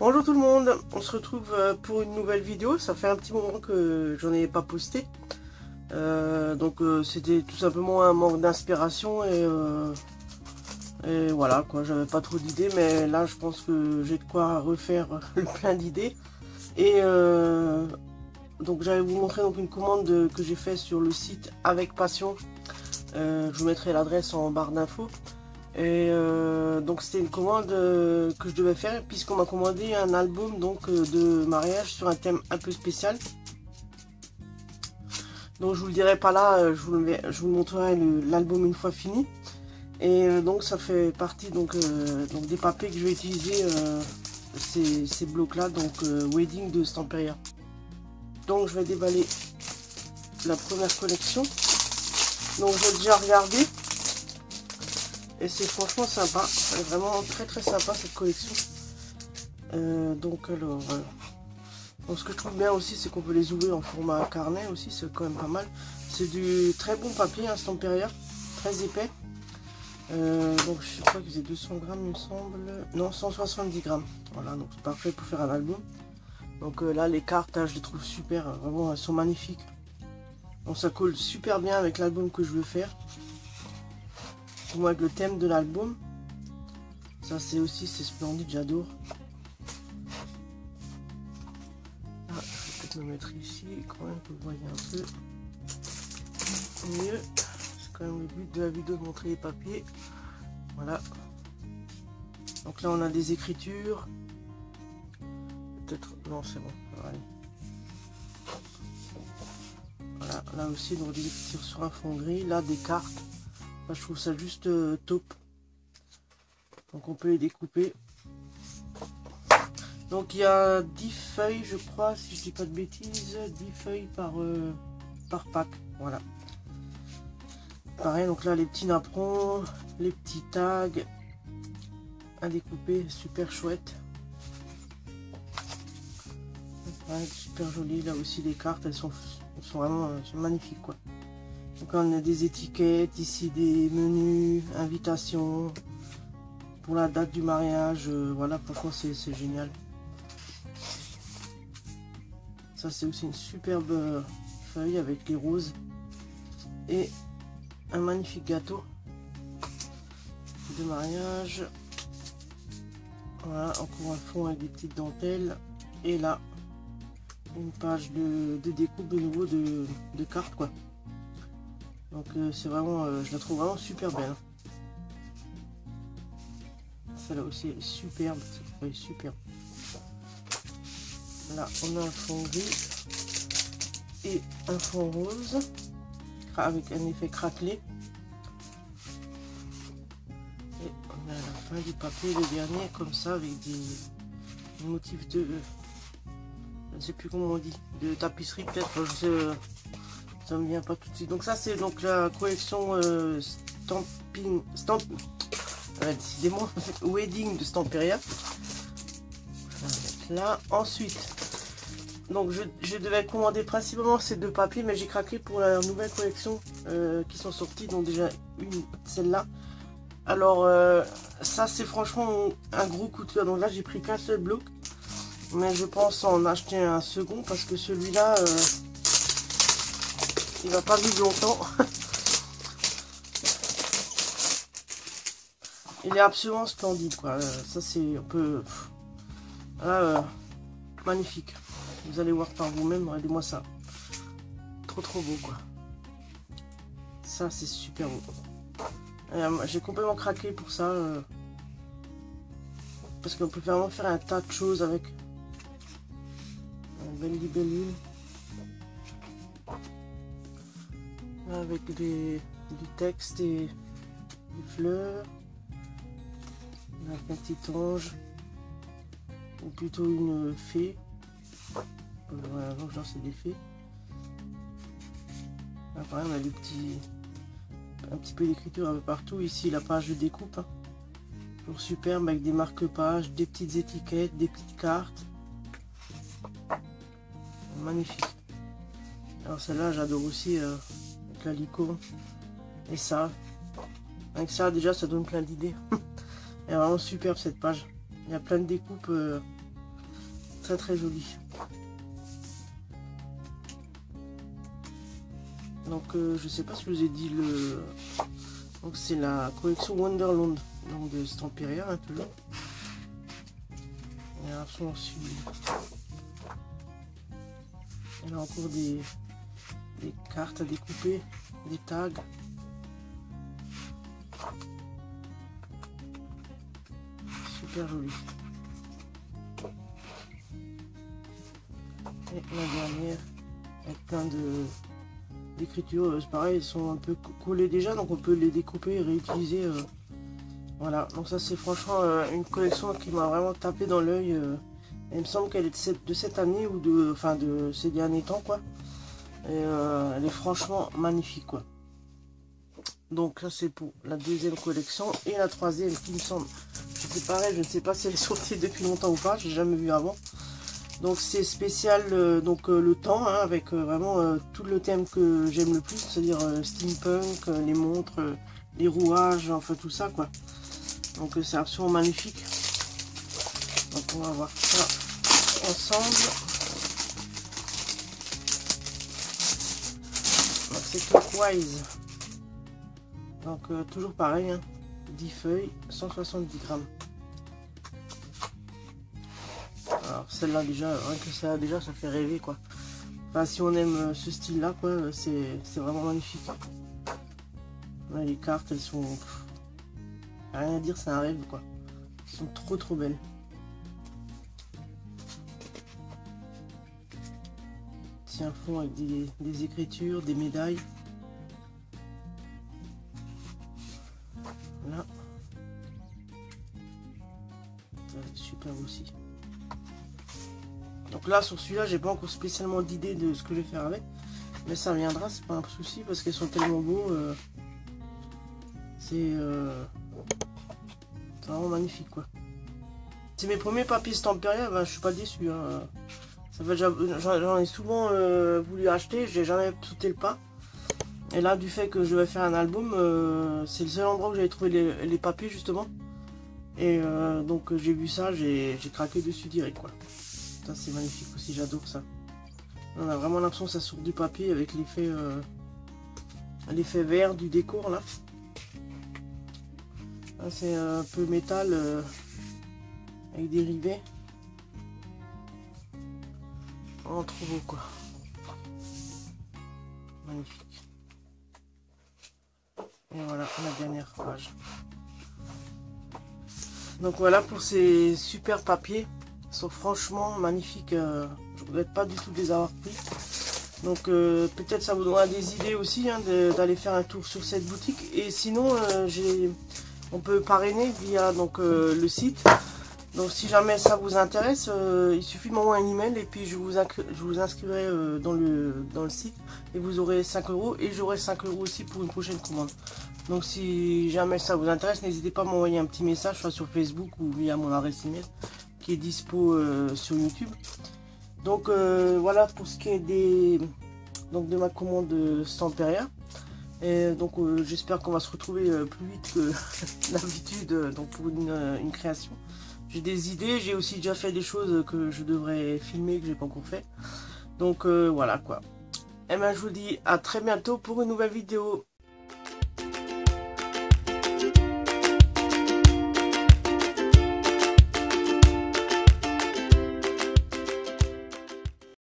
Bonjour tout le monde, on se retrouve pour une nouvelle vidéo. Ça fait un petit moment que j'en ai pas posté. C'était tout simplement un manque d'inspiration et voilà quoi, j'avais pas trop d'idées, mais là je pense que j'ai de quoi refaire plein d'idées. Et donc j'allais vous montrer donc une commande que j'ai fait sur le site Avec Passion. Je vous mettrai l'adresse en barre d'infos. Et donc c'était une commande que je devais faire puisqu'on m'a commandé un album donc de mariage sur un thème un peu spécial. Donc je vous le dirai pas là, je vous montrerai l'album une fois fini. Et donc ça fait partie donc des papiers que je vais utiliser, ces blocs là, donc Wedding de Stamperia. Donc je vais déballer la première collection. Donc j'ai déjà regardé. Et c'est franchement sympa, c'est vraiment très sympa cette collection. Donc ce que je trouve bien aussi, c'est qu'on peut les ouvrir en format carnet aussi, c'est quand même pas mal. C'est du très bon papier, Stamperia, très épais. Donc je crois que c'est 200 grammes il me semble, non 170 grammes. Voilà, donc c'est parfait pour faire un album. Donc là les cartes, je les trouve super, vraiment elles sont magnifiques. Donc ça colle super bien avec l'album que je veux faire. Moi avec le thème de l'album, ça c'est splendide, j'adore. Je vais peut-être me mettre ici quand même pour que vous voyez un peu mieux. C'est quand même le but de la vidéo de montrer les papiers. Voilà. Donc là on a des écritures. Peut-être non, c'est bon. Voilà, là aussi donc des écritures sur un fond gris, là des cartes. Je trouve ça juste top. Donc on peut les découper. Donc il y a 10 feuilles je crois, si je dis pas de bêtises, 10 feuilles par pack. Voilà. Pareil, donc là les petits napperons, les petits tags à découper, super chouette. Ouais, super joli, là aussi les cartes, elles sont vraiment magnifiques quoi. Donc là, on a des étiquettes, ici des menus, invitations pour la date du mariage. Voilà, franchement c'est génial. Ça c'est aussi une superbe feuille avec les roses et un magnifique gâteau de mariage. Voilà, encore un fond avec des petites dentelles et là une page de découpe de nouveau de cartes quoi. Donc c'est vraiment, je la trouve vraiment super belle. Celle-là aussi est superbe, cette feuille superbe. Là on a un fond gris et un fond rose avec un effet craquelé. Et on a à la fin du papier le dernier comme ça avec des motifs de, je ne sais plus comment on dit, de tapisserie peut-être, je sais. Ça me vient pas tout de suite. Donc ça c'est donc la collection décidément Wedding de Stamperia. Là ensuite, donc je devais commander principalement ces deux papiers, mais j'ai craqué pour la nouvelle collection qui sont sorties. Donc déjà celle-là. Alors ça c'est franchement un gros coup de cœur. Donc là j'ai pris qu'un seul bloc, mais je pense en acheter un second parce que celui-là il va pas vivre longtemps. Il est absolument splendide quoi. Ça c'est un peu magnifique. Vous allez voir par vous-même, regardez-moi ça. Trop beau quoi. Ça c'est super beau. J'ai complètement craqué pour ça. Parce qu'on peut vraiment faire un tas de choses avec. Un bel libellule. Avec du texte et des fleurs, avec un petit ange, ou plutôt une fée. Voilà, donc genre c'est des fées. Là, pareil, on a un petit peu d'écriture un peu partout. Ici la page de découpe, hein. Toujours superbe avec des marque-pages, des petites étiquettes, des petites cartes. Magnifique. Alors celle-là j'adore aussi. La licorne et ça, avec ça déjà ça donne plein d'idées. Elle est vraiment superbe cette page, il y a plein de découpes très très joli. Donc je sais pas si je vous ai dit le... Donc c'est la collection Wonderland, donc de Stamperia, hein, toujours. Il y a un son aussi. Il y a encore des cartes à découper, des tags. Super joli. Et la dernière, avec plein d'écritures, c'est pareil, ils sont un peu collés déjà, donc on peut les découper et réutiliser. Voilà, donc ça c'est franchement une collection qui m'a vraiment tapé dans l'œil. Il me semble qu'elle est de cette année ou de ces derniers temps, quoi. Et elle est franchement magnifique, quoi. Donc là c'est pour la deuxième collection. Et la troisième qui me semble, c'est pareil, je ne sais pas si elle est sortie depuis longtemps ou pas, j'ai jamais vu avant. Donc c'est spécial, le temps, hein, avec vraiment tout le thème que j'aime le plus, c'est-à-dire steampunk, les montres, les rouages, enfin tout ça, quoi. Donc c'est absolument magnifique. Donc on va voir ça ensemble. Donc c'est Clockwise. Donc toujours pareil, hein, 10 feuilles, 170 grammes. Alors celle-là déjà, rien que ça déjà ça fait rêver, quoi. Enfin si on aime ce style là, quoi, c'est vraiment magnifique. Là, les cartes elles sont... rien à dire, c'est un rêve, quoi. Elles sont trop belles. C'est un fond avec des écritures, des médailles. Là. Super aussi. Donc là sur celui-là j'ai pas encore spécialement d'idée de ce que je vais faire avec, mais ça viendra, c'est pas un souci parce qu'elles sont tellement beaux. C'est vraiment magnifique, quoi. C'est mes premiers papiers Stamperia, ben, je suis pas déçu, hein. Ça fait déjà, j'en ai souvent voulu acheter, j'ai jamais sauté le pas. Et là du fait que je vais faire un album, c'est le seul endroit où j'avais trouvé les papiers justement. Et donc j'ai vu ça, j'ai craqué dessus direct, quoi. Ça c'est magnifique aussi, j'adore ça. On a vraiment l'impression que ça sort du papier avec l'effet vert du décor là. C'est un peu métal avec des rivets. Oh, trop beau, quoi. Magnifique. Et voilà la dernière page. Donc voilà pour ces super papiers. Ils sont franchement magnifiques. Je ne regrette pas du tout de les avoir pris. Donc peut-être ça vous donnera des idées aussi, hein, d'aller faire un tour sur cette boutique. Et sinon on peut parrainer via le site. Donc si jamais ça vous intéresse, il suffit de m'envoyer un email et puis je vous inscrirai dans le site et vous aurez 5 € et j'aurai 5 € aussi pour une prochaine commande. Donc si jamais ça vous intéresse, n'hésitez pas à m'envoyer un petit message, soit sur Facebook ou via mon adresse email qui est dispo sur YouTube. Donc voilà pour ce qui est de ma commande Stamperia. Et donc j'espère qu'on va se retrouver plus vite que d'habitude pour une création. J'ai des idées, j'ai aussi déjà fait des choses que je devrais filmer, que j'ai pas encore fait. Donc voilà, quoi. Et ben je vous dis à très bientôt pour une nouvelle vidéo.